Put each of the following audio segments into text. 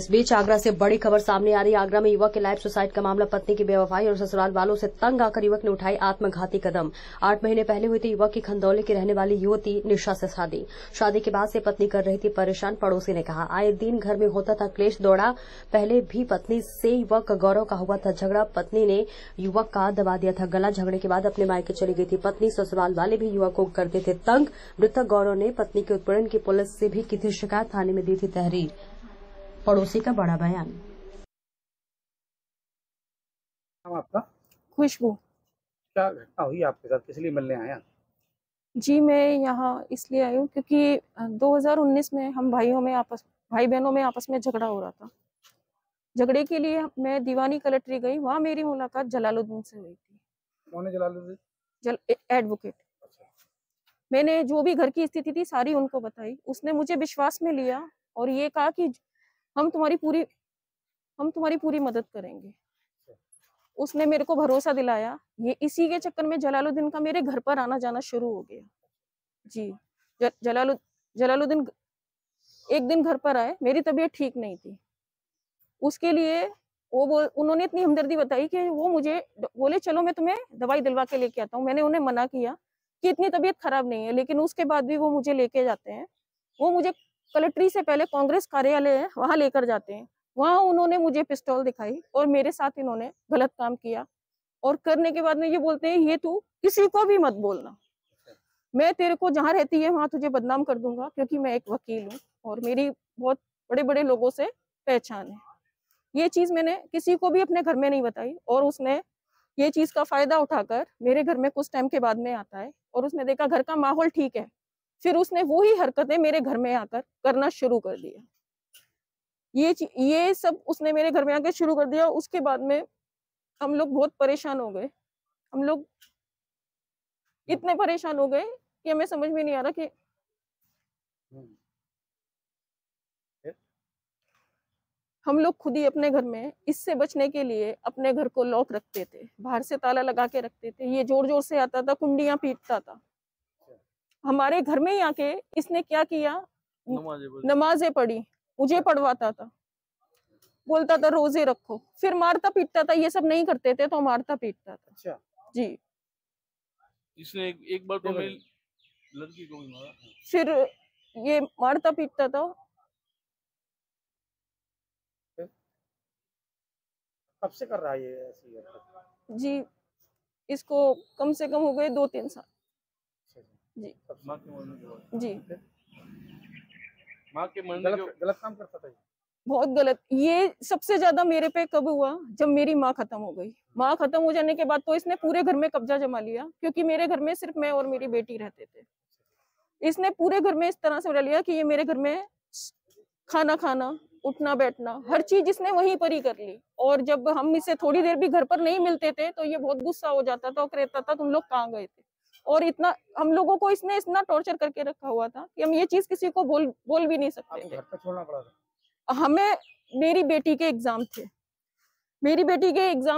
इस बीच आगरा से बड़ी खबर सामने आ रही। आगरा में युवक के लाइफ सुसाइड का मामला। पत्नी की बेवफाई और ससुराल वालों से तंग आकर युवक ने उठाई आत्मघाती कदम। 8 महीने पहले हुई थी युवक की खंदौली की रहने वाली युवती निशा से शादी के बाद से पत्नी कर रही थी परेशान। पड़ोसी ने कहा आए दिन घर में होता था क्लेश दौड़ा। पहले भी पत्नी से युवक गौरव का हुआ था झगड़ा। पत्नी ने युवक का दबा दिया था गला। झगड़े के बाद अपने मायके चली गई थी पत्नी। ससुराल वाले भी युवक को करते थे तंग। मृतक गौरव ने पत्नी के उत्पीड़न की पुलिस से भी की थी शिकायत। थाने में दी थी तहरीर। पड़ोसी का बड़ा बयान। नाम आपका? खुशबू। क्या घटना हुई आपके साथ, किस लिए मिलने आया? जी मैं यहाँ इसलिए आई हूँ क्योंकि 2019 में हम भाई बहनों में आपस में झगड़ा हो रहा था। झगड़े के लिए मैं दीवानी कलेक्ट्री गई। वहाँ मेरी मुलाकात जलालुद्दीन से हुई थी। कौन है जलालुद्दीन? एडवोकेट। मैंने जो भी घर की स्थिति थी सारी उनको बताई। उसने मुझे विश्वास में लिया और ये कहा कि हम तुम्हारी पूरी मदद करेंगे। उसने मेरे को भरोसा दिलाया। ये इसी के चक्कर में जलालुद्दीन का मेरे घर पर आना जाना शुरू हो गया। जी जलालुद्दीन एक दिन घर पर आए। मेरी तबीयत ठीक नहीं थी। उसके लिए उन्होंने इतनी हमदर्दी बताई कि वो मुझे बोले चलो मैं तुम्हें दवाई दिलवा के लेके आता हूँ। मैंने उन्हें मना किया कि इतनी तबीयत खराब नहीं है, लेकिन उसके बाद भी वो मुझे लेके जाते हैं। वो मुझे कलेक्ट्री से पहले कांग्रेस कार्यालय है वहां लेकर जाते हैं। वहां उन्होंने मुझे पिस्तौल दिखाई और मेरे साथ इन्होंने गलत काम किया। और करने के बाद में ये बोलते हैं ये तू किसी को भी मत बोलना, मैं तेरे को जहाँ रहती है वहां तुझे बदनाम कर दूंगा, क्योंकि मैं एक वकील हूँ और मेरी बहुत बड़े बड़े लोगों से पहचान है। ये चीज मैंने किसी को भी अपने घर में नहीं बताई और उसने ये चीज का फायदा उठाकर मेरे घर में कुछ टाइम के बाद में आता है और उसने देखा घर का माहौल ठीक है, फिर उसने वही हरकतें मेरे घर में आकर करना शुरू कर दिया। ये सब उसने मेरे घर में आकर शुरू कर दिया। उसके बाद में हम लोग बहुत परेशान हो गए। हम लोग इतने परेशान हो गए कि हमें समझ में नहीं आ रहा कि हम लोग खुद ही अपने घर में इससे बचने के लिए अपने घर को लॉक रखते थे, बाहर से ताला लगा के रखते थे। ये जोर जोर से आता था, कुंडियां पीटता था। हमारे घर में ही आके इसने क्या किया, नमाजें पढ़ी, मुझे पढ़वाता था, बोलता था रोजे रखो, फिर मारता पीटता था। ये सब नहीं करते थे तो मारता पीटता था। अच्छा जी। इसने एक बार तो मेरी लड़की को भी मारा। फिर ये मारता पीटता था। कब से कर रहा है ये ऐसी हरकत? जी इसको कम से कम हो गए 2-3 साल। जी जी माँ के मरने गलत काम करता था। बहुत गलत। ये सबसे ज्यादा मेरे पे कब हुआ, जब मेरी माँ खत्म हो गई। माँ खत्म हो जाने के बाद तो इसने पूरे घर में कब्जा जमा लिया, क्योंकि मेरे घर में सिर्फ मैं और मेरी बेटी रहते थे। इसने पूरे घर में इस तरह से रह लिया कि ये मेरे घर में खाना, उठना बैठना, हर चीज इसने वहीं पर ही कर ली। और जब हम इसे थोड़ी देर भी घर पर नहीं मिलते थे तो ये बहुत गुस्सा हो जाता था और कहता था तुम लोग कहाँ गए थे। और इतना हम लोगों को इसने इतना टॉर्चर करके रखा हुआ था कि हम ये चीज किसी को बोल भी नहीं सकते थे। घर पे छोड़ना पड़ा था हमें। मेरी बेटी के एग्जाम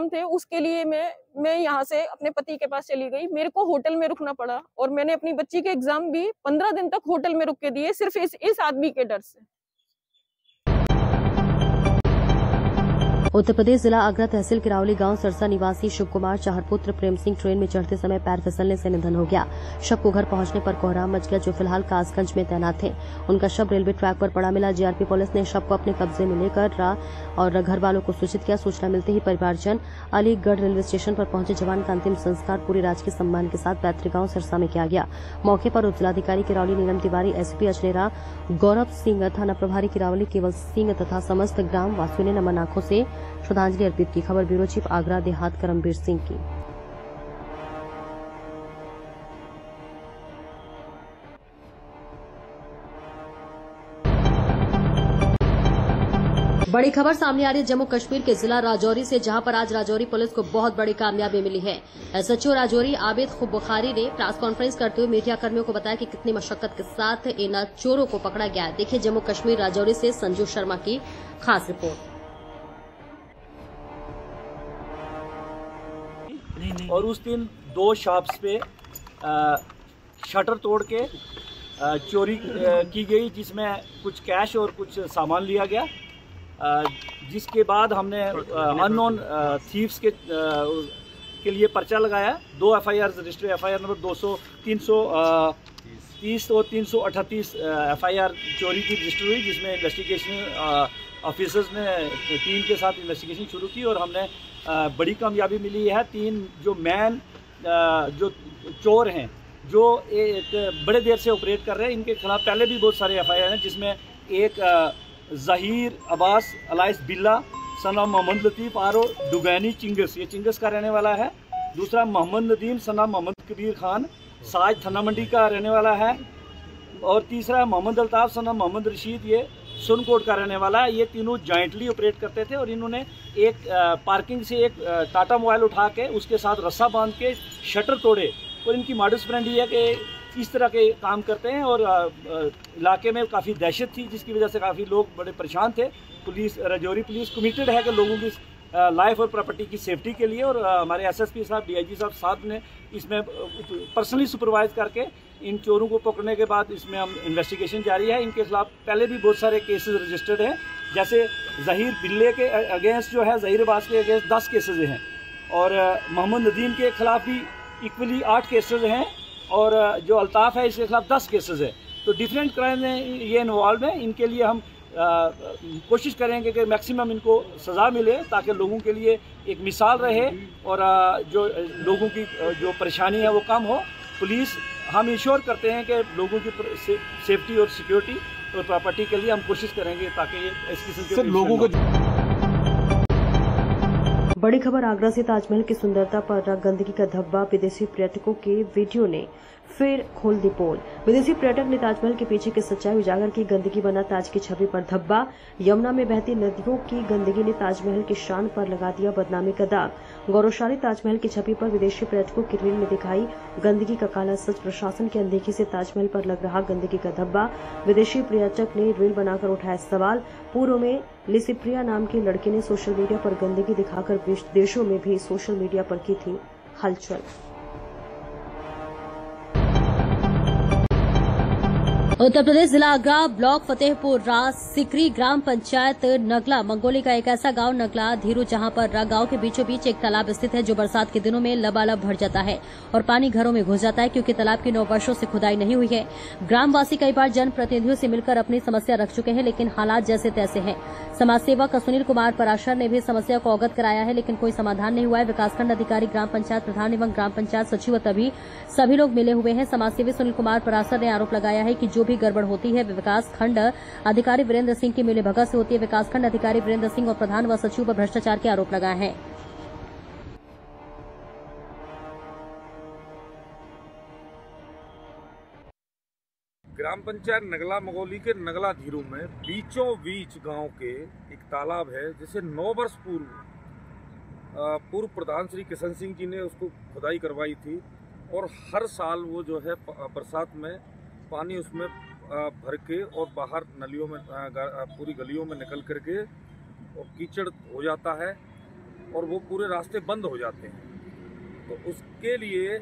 थे, उसके लिए मैं यहाँ से अपने पति के पास चली गई। मेरे को होटल में रुकना पड़ा और मैंने अपनी बच्ची के एग्जाम भी 15 दिन तक होटल में रुक के दिए, सिर्फ इस आदमी के डर से। उत्तर प्रदेश जिला आगरा तहसील किरावली गांव सरसा निवासी शिव कुमार चाहरपुत्र प्रेम सिंह ट्रेन में चढ़ते समय पैर फिसलने से निधन हो गया। शव को घर पहुंचने पर कोहराम मच गया, जो फिलहाल कासगंज में तैनात थे। उनका शव रेलवे ट्रैक पर पड़ा मिला। जीआरपी पुलिस ने शव को अपने कब्जे में लेकर और घर वालों को सूचित किया। सूचना मिलते ही परिवारजन अलीगढ़ रेलवे स्टेशन पर पहुंचे। जवान का अंतिम संस्कार पूरे राजकीय सम्मान के साथ पैतृक गांव सरसा में किया गया। मौके पर उप जिलाधिकारी किरावली नीलम तिवारी, एसपी अजनेरा गौरव सिंह, थाना प्रभारी किरावली केवल सिंह तथा समस्त ग्राम वासियों ने नमन आंखों से श्रद्धांजलि अर्पित की। खबर ब्यूरो चीफ आगरा देहात करमबीर सिंह की। बड़ी खबर सामने आ रही है जम्मू कश्मीर के जिला राजौरी से, जहां पर आज राजौरी पुलिस को बहुत बड़ी कामयाबी मिली है। एसएचओ राजौरी आबिद बुखारी ने प्रेस कॉन्फ्रेंस करते हुए मीडिया कर्मियों को बताया कि कितनी मशक्कत के साथ इन चोरों को पकड़ा गया है। देखिए जम्मू कश्मीर राजौरी से संजू शर्मा की खास रिपोर्ट। और उस दिन 2 शॉप्स पे शटर तोड़ के चोरी की गई, जिसमें कुछ कैश और कुछ सामान लिया गया। जिसके बाद हमने अननोन थीव्स के लिए पर्चा लगाया। 2 FIR रजिस्टर, FIR नंबर 200, 330 और 338 FIR चोरी की रजिस्टर हुई, जिसमें इन्वेस्टिगेशन ऑफिसर्स ने टीम के साथ इन्वेस्टिगेशन शुरू की और हमने बड़ी कामयाबी मिली है। 3 जो मैन जो चोर हैं, जो एक बड़े देर से ऑपरेट कर रहे हैं, इनके खिलाफ पहले भी बहुत सारे FIR हैं, जिसमें एक ज़हीर अब्बास अलाइस बिल्ला सना मोहम्मद लतीफ़ आरो डुगैनी चिंगस, ये चिंगस का रहने वाला है। दूसरा मोहम्मद नदीम सना मोहम्मद कबीर खान साज थाना मंडी का रहने वाला है। और तीसरा मोहम्मद अल्ताफ़ सना मोहम्मद रशीद, ये सुनकोट का रहने वाला है। ये तीनों जॉइंटली ऑपरेट करते थे और इन्होंने एक पार्किंग से एक टाटा मोबाइल उठा के उसके साथ रस्सा बांध के शटर तोड़े। और इनकी मॉडस ऑपरेंडी है कि इस तरह के काम करते हैं। और इलाके में काफ़ी दहशत थी, जिसकी वजह से काफ़ी लोग बड़े परेशान थे। पुलिस, राजौरी पुलिस कमिटेड है कि लोगों की लाइफ और प्रॉपर्टी की सेफ्टी के लिए। और हमारे SSP साहब, DIG साहब ने इसमें पर्सनली सुपरवाइज करके इन चोरों को पकड़ने के बाद इसमें हम इन्वेस्टिगेशन जारी है। इनके खिलाफ पहले भी बहुत सारे केसेस रजिस्टर्ड हैं, जैसे ज़हीर बिल्ले के अगेंस्ट जो है, ज़हीर अब्बास के अगेंस्ट 10 केसेस हैं और मोहम्मद नदीम के खिलाफ भी इक्वली 8 केसेस हैं और जो अल्ताफ़ है इसके खिलाफ 10 केसेस है। तो डिफरेंट क्राइम में ये इन्वॉल्व हैं। इनके लिए हम कोशिश करेंगे कि मैक्सिमम इनको सज़ा मिले, ताकि लोगों के लिए एक मिसाल रहे और जो लोगों की जो परेशानी है वो कम हो। पुलिस, हम इंश्योर करते हैं कि लोगों की सेफ्टी और सिक्योरिटी और प्रॉपर्टी के लिए हम कोशिश करेंगे ताकि ये इस किस्म के लोगों को। बड़ी खबर आगरा से ताजमहल की सुंदरता पर गंदगी का धब्बा, विदेशी पर्यटकों के वीडियो ने फिर खोल दी पोल। विदेशी पर्यटक ने ताजमहल के पीछे की सच्चाई उजागर की। गंदगी बना ताज की छवि पर धब्बा। यमुना में बहती नदियों की गंदगी ने ताजमहल की शान पर लगा दिया बदनामी का दाग। गौरवशाली ताजमहल की छवि पर विदेशी पर्यटकों की रील ने दिखाई गंदगी का काला सच। प्रशासन की अनदेखी से ताजमहल पर लग रहा गंदगी का धब्बा। विदेशी पर्यटक ने रील बनाकर उठाया सवाल। पूर्व में लिसिप्रिया नाम के लड़के ने सोशल मीडिया पर गंदगी दिखाकर देशों में भी सोशल मीडिया पर की थी हलचल। उत्तर प्रदेश जिला आगरा ब्लॉक फतेहपुर राज सिकरी ग्राम पंचायत नगला मंगोली का एक ऐसा गांव नगला धीरू, जहां पर गांव के बीचों बीच एक तालाब स्थित है, जो बरसात के दिनों में लबालब भर जाता है और पानी घरों में घुस जाता है, क्योंकि तालाब की 9 वर्षों से खुदाई नहीं हुई है। ग्रामवासी कई बार जनप्रतिनिधियों से मिलकर अपनी समस्या रख चुके हैं, लेकिन हालात जैसे तैसे हैं। समाजसेवक सुनील कुमार पराशर ने भी समस्या को अवगत कराया है, लेकिन कोई समाधान नहीं हुआ है। विकासखंड अधिकारी, ग्राम पंचायत प्रधान एवं ग्राम पंचायत सचिव सभी लोग मिले हुए हैं। समाजसेवी सुनील कुमार पराशर ने आरोप लगाया है कि जो भी गड़बड़ होती है विकासखंड अधिकारी वीरेंद्र सिंह की मिलीभगत से होती है। विकासखंड अधिकारी वीरेंद्र सिंह और प्रधान व सचिव पर भ्रष्टाचार के आरोप लगाए हैं। ग्राम पंचायत नगला मंगोली के नगला धीरू में बीचों बीच गांव के एक तालाब है, जिसे 9 वर्ष पूर्व प्रधान श्री किशन सिंह जी ने उसको खुदाई करवाई थी। और हर साल वो जो है बरसात में पानी उसमें भर के और बाहर नलियों में पूरी गलियों में निकल करके और कीचड़ हो जाता है और वो पूरे रास्ते बंद हो जाते हैं। तो उसके लिए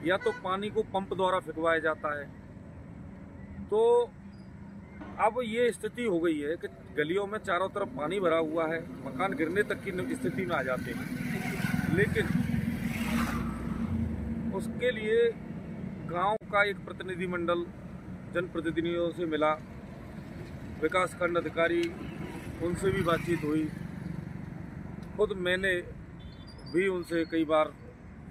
या तो पानी को पंप द्वारा फिकवाया जाता है। तो अब ये स्थिति हो गई है कि गलियों में चारों तरफ पानी भरा हुआ है, मकान गिरने तक की स्थिति में आ जाते हैं। लेकिन उसके लिए गांव का एक प्रतिनिधिमंडल जनप्रतिनिधियों से मिला, विकासखंड अधिकारी, उनसे भी बातचीत हुई। खुद मैंने भी उनसे कई बार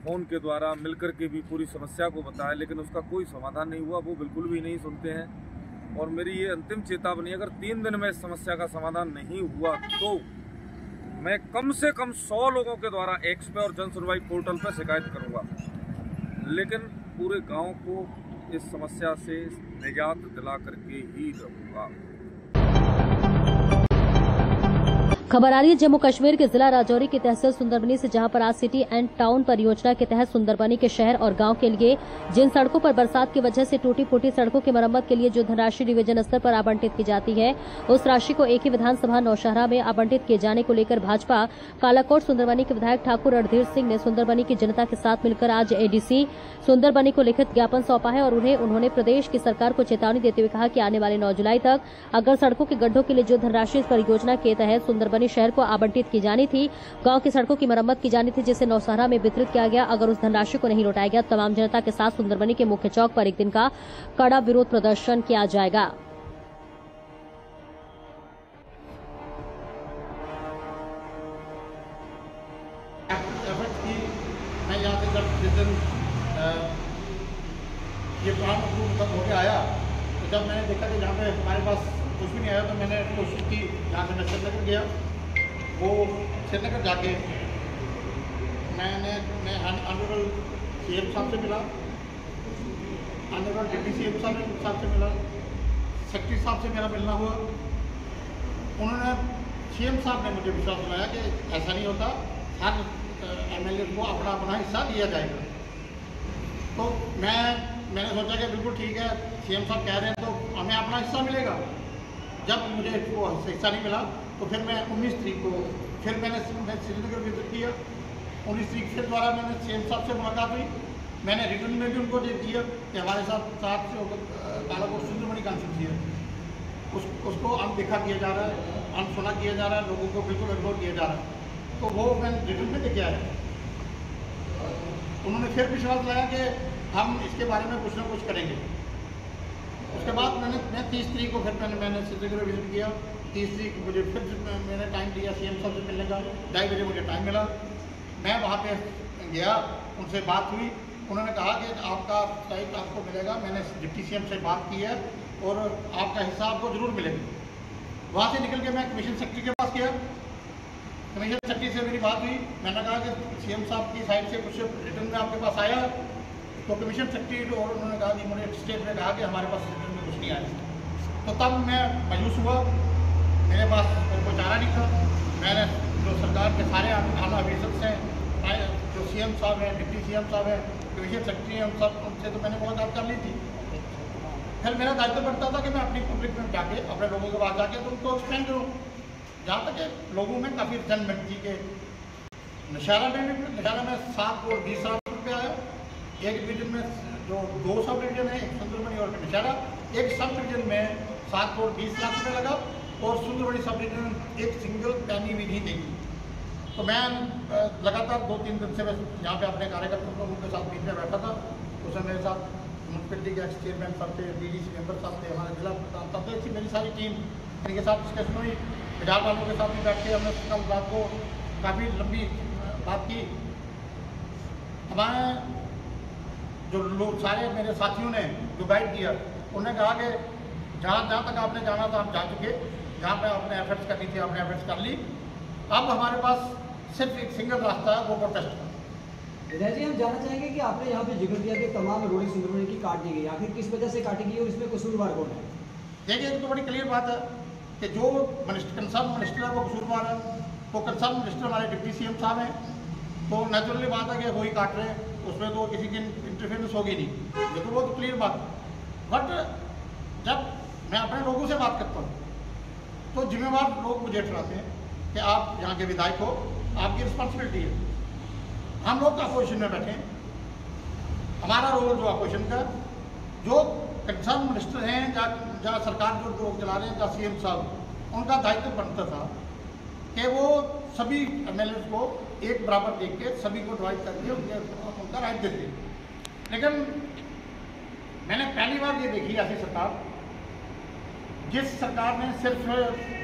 फ़ोन के द्वारा मिलकर के भी पूरी समस्या को बताया, लेकिन उसका कोई समाधान नहीं हुआ। वो बिल्कुल भी नहीं सुनते हैं। और मेरी ये अंतिम चेतावनी, अगर 3 दिन में इस समस्या का समाधान नहीं हुआ तो मैं कम से कम 100 लोगों के द्वारा एक्स पे और जन सुनवाई पोर्टल पर शिकायत करूँगा, लेकिन पूरे गाँव को इस समस्या से निजात दिला करके ही रहूँगा। खबर आ रही है जम्मू कश्मीर के जिला राजौरी की तहसील सुंदरबनी से, जहां पर आज सिटी एंड टाउन परियोजना के तहत सुंदरबनी के शहर और गांव के लिए जिन सड़कों पर बरसात की वजह से टूटी फूटी सड़कों की मरम्मत के लिए जो धनराशि डिवीजन स्तर पर आवंटित की जाती है, उस राशि को एक ही विधानसभा नौशहरा में आवंटित किए जाने को लेकर भाजपा कालाकोट सुंदरबनी के विधायक ठाकुर रणधीर सिंह ने सुंदरबनी की जनता के साथ मिलकर आज एडीसी सुंदरबनी को लिखित ज्ञापन सौंपा है और उन्होंने प्रदेश की सरकार को चेतावनी देते हुए कहा कि आने वाले 9 जुलाई तक अगर सड़कों के गड्ढों के लिए जो धनराशि इस परियोजना के तहत सुंदरबनी शहर को आवंटित की जानी थी, गांव की सड़कों की मरम्मत की जानी थी, जिसे नौशहरा में वितरित किया गया, अगर उस धनराशि को नहीं लौटाया गया, तमाम जनता के साथ सुंदरबनी के मुख्य चौक पर एक दिन का कड़ा विरोध प्रदर्शन किया जाएगा। ये प्लान अप्रूव तक होके आया, तो जब मैंने देखा कि जहाँ पे हमारे पास कुछ भी नहीं आया, तो मैंने कोशिश की, यहाँ से मैं श्रीनगर गया, वो श्रीनगर जाके मैं ऑनरेबल CM साहब से मिला, ऑनरेबल डिप्टी CM साहब से मिला, सेक्रेटरी साहब से मेरा मिलना हुआ। उन्होंने CM साहब ने मुझे विश्वास दिलाया कि ऐसा नहीं होता, हर MLA को अपना अपना हिस्सा दिया जाएगा। तो मैंने सोचा कि बिल्कुल ठीक है, CM साहब कह रहे हैं तो हमें अपना हिस्सा मिलेगा। जब मुझे वो हिस्सा नहीं मिला, तो फिर मैं 19 तारीख को फिर मैंने श्रीनगर विजिट किया। 19 तारीख के द्वारा मैंने CM साहब से मुलाकात हुई। मैंने रिटर्न में भी उनको दे दिया कि हमारे साथ कालाकोट सुंदरबनी कॉन्स्टिट्यूंसी है, उसको अनदेखा किया जा रहा है, अनसुना किया जा रहा है, लोगों को बिल्कुल इग्नोर किया जा रहा है। तो वो मैंने रिटर्न में देके आया। उन्होंने फिर विश्वास दिलाया कि हम इसके बारे में कुछ ना कुछ करेंगे। उसके बाद मैं 30 तारीख को फिर मैंने श्रीनगर विजिट किया। 30 तारीख मुझे फिर मैंने टाइम दिया CM साहब से मिलने का, 2:30 बजे मुझे टाइम मिला। मैं वहाँ पे गया, उनसे बात हुई। उन्होंने कहा कि आपका टाइम आपको मिलेगा। मैंने डिप्टी CM से बात की है और आपका हिस्सा आपको ज़रूर मिलेगा। वहाँ से निकल के मैं कमीशन सेक्रेटरी के पास गया। कमीशन सेक्रेटरी से मेरी बात हुई। मैंने कहा कि CM साहब की साइड से कुछ रिटर्न में आपके पास आया, तो कमीशन सेक्रेटरी और उन्होंने कहा कि मुझे स्टेट ने कहा कि हमारे पास रिटर्न में कुछ नहीं आया। तो तब मैं मायूस हुआ, मेरे पास कोई चारा नहीं था। मैंने जो सरकार के सारे आला ऑफिसर्स हैं, जो CM साहब हैं, डिप्टी CM साहब हैं, कमीशन सेक्रेटरी हैं, उनसे तो मैंने मुलाकात कर ली थी। फिर मेरा दायित्व बनता था कि मैं अपनी पब्लिक में जाके, अपने लोगों के पास जाके तो उनको एक्सप्लेन करूँ। जहाँ तक कि लोगों में काफ़ी रिजनमेंट थी कि नौशहरा में 7 करोड़ 20 लाख रुपये आया। एक डिवीजन में जो 2 सब डिवीजन है, एक सुंदरबनी और नौशहरा, एक सब डिवीजन में 7 करोड़ 20 लाख रुपये लगा और सुंदरबनी सब डिवीजन एक सिंगल पैनी भी नहीं देगी। तो मैं लगातार 2-3 दिन से मैं यहाँ पे अपने कार्यकर्ताओं के साथ बीच में बैठा था। उसमें मेरे साथ म्यूनसिपलिटी के एक्स चेयरमैन साहब थे, DDC मेंबर साहब थे, हमारे जिला प्रधान साहब थे, ऐसी मेरी सारी टीम, इनके साथ डिस्कशन हुई। फिलहाल वालों के साथ भी बैठ के हमने कल रात को काफ़ी लंबी बात की। हमारे जो लोग सारे मेरे साथियों ने जो गाइड किया, उन्होंने कहा कि जहाँ तक आपने जाना था हम जा चुके, जहाँ पे आपने एफर्ट्स करनी थी आपने एफर्ट्स कर ली। अब हमारे पास सिर्फ एक सिंगल रास्ता है, वो प्रोटेस्ट का। विधायक जी, हम जानना चाहेंगे कि आपने यहाँ पे जिक्र किया कि तमाम रोडें सुंदरबनी की काट दी गई, आखिर किस वजह से काटी गई और इसमें कसूरवार कौन है? देखिए, एक तो बड़ी क्लियर बात है कि जो कंसर्न मिनिस्टर है वो कसूरवार है। तो कंसर्न मिनिस्टर हमारे डिप्टी CM साहब हैं, तो नेचुरली बात है कि वही काट रहे हैं, उसमें तो किसी की इंटरफेरेंस होगी नहीं, ये तो बहुत क्लियर बात है। बट जब मैं अपने लोगों से बात करता हूँ तो जिम्मेवार लोग मुझे ठहराते हैं कि आप यहाँ के विधायक हो, आपकी रिस्पॉन्सिबिलिटी है। हम लोग अपोजिशन में बैठे हैं, हमारा रोल जो अपोजिशन का, जो कंसर्न मिनिस्टर हैं, जहाँ सरकार जो लोग चला रहे हैं, जहाँ CM साहब, उनका दायित्व बनता था कि वो सभी MLA को एक बराबर देख के सभी को डिवाइड करके उनका राइट देते। लेकिन मैंने पहली बार ये देखी ऐसी सरकार, जिस सरकार ने सिर्फ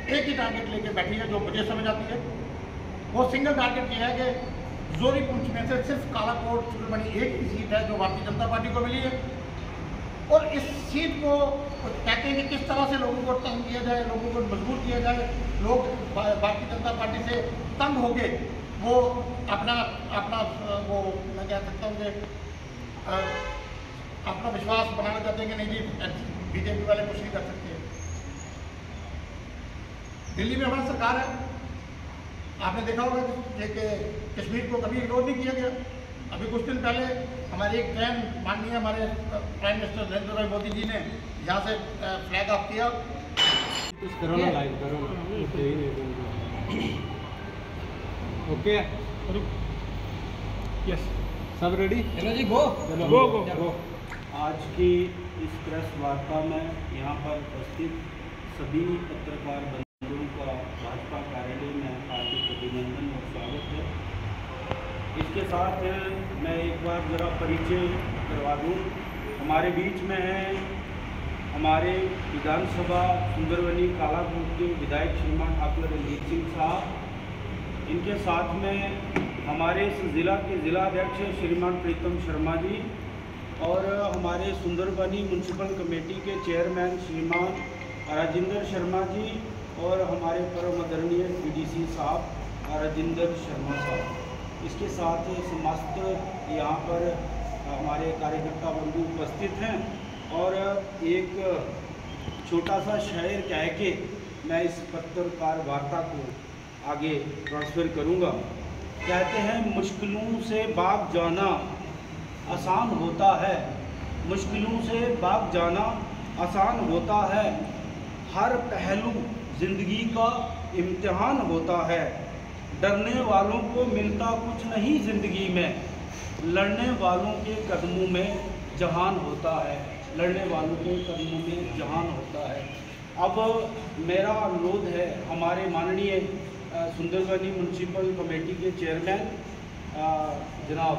एक ही टारगेट लेके बैठी है, जो मुझे समझ आती है। वो सिंगल टारगेट ये है कि जोरी पुंछ में से सिर्फ कालाकोट सुंदरबनी एक ही सीट है जो भारतीय जनता पार्टी को मिली है, और इस सीट को कहते हैं कि किस तरह से लोगों को तंग किया जाए, लोगों को मजबूर किया जाए, लोग भारतीय जनता पार्टी से तंग हो गए, वो अपना वो मैं कह सकता हूँ कि अपना विश्वास बनाना चाहते हैं कि नहीं जी बीजेपी वाले कुछ नहीं कर सकते। दिल्ली में हमारी सरकार है, आपने देखा होगा कि कश्मीर को कभी इग्नोर नहीं किया गया। अभी कुछ दिन पहले हमारी एक ट्रेन माननीय हमारे प्राइम मिनिस्टर नरेंद्र भाई मोदी जी ने यहाँ से फ्लैग ऑफ किया। ओके यस सब रेडी? चलो जी गो गो। आज की इस प्रेस वार्ता में यहाँ पर उपस्थित सभी पत्रकार बंधुओं का भाजपा कार्यालय में हार्दिक अभिनंदन और स्वागत है। इसके साथ मैं एक बार ज़रा परिचय करवा दूँ। हमारे बीच में है हमारे विधानसभा सुंदरबनी कालाकोट के विधायक श्रीमान ठाकुर रंजीत सिंह साहब। इनके साथ में हमारे इस ज़िला के ज़िला अध्यक्ष श्रीमान प्रीतम शर्मा जी और हमारे सुंदरबनी म्यूनसिपल कमेटी के चेयरमैन श्रीमान राजेंद्र शर्मा जी और हमारे परम आदरणीय पीडीसी साहब राजेंद्र शर्मा साहब। इसके साथ समस्त यहाँ पर हमारे कार्यकर्ता बंधु उपस्थित हैं और एक छोटा सा शायर कह के मैं इस पत्रकार वार्ता को आगे ट्रांसफ़र करूँगा। कहते हैं मुश्किलों से भाग जाना आसान होता है, मुश्किलों से भाग जाना आसान होता है, हर पहलू ज़िंदगी का इम्तिहान होता है। डरने वालों को मिलता कुछ नहीं ज़िंदगी में, लड़ने वालों के कदमों में जहान होता है, लड़ने वालों के कदमों में जहान होता है। अब मेरा अनुरोध है हमारे माननीय सुंदरबनी म्यूनसिपल कमेटी के चेयरमैन जनाब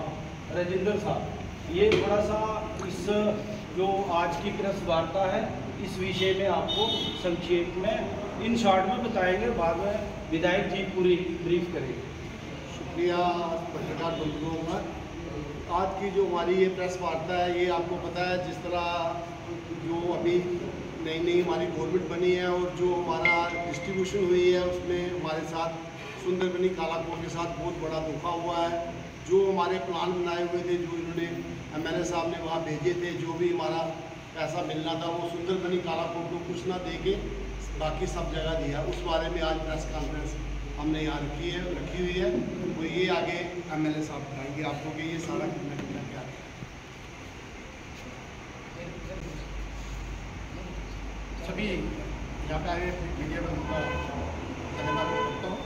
राजेंद्र साहब, ये थोड़ा सा इस जो आज की प्रेस वार्ता है इस विषय में आपको संक्षेप में इन शॉर्ट में बताएंगे, बाद में विधायक जी पूरी ब्रीफ करेंगे। शुक्रिया पत्रकार बंधुओं का। आज की जो हमारी ये प्रेस वार्ता है, ये आपको पता है जिस तरह जो अभी नई नई हमारी गवर्नमेंट बनी है और जो हमारा डिस्ट्रीब्यूशन हुई है उसमें हमारे साथ सुंदरबनी कालाकोट के साथ बहुत बड़ा धोखा हुआ है। जो हमारे प्लान बनाए हुए थे, जो इन्होंने एमएलए साहब ने वहाँ भेजे थे, जो भी हमारा पैसा मिलना था वो सुंदरबनी कालाकोट को कुछ ना दे के बाकी सब जगह दिया। उस बारे में आज प्रेस कॉन्फ्रेंस हमने यहाँ रखी हुई है। तो ये आगे एमएलए साहब बताएंगे आपको कि ये सारा कितना कितना क्या है। सभी यहाँ पे आए मीडिया बंधु का धन्यवाद करता हूँ।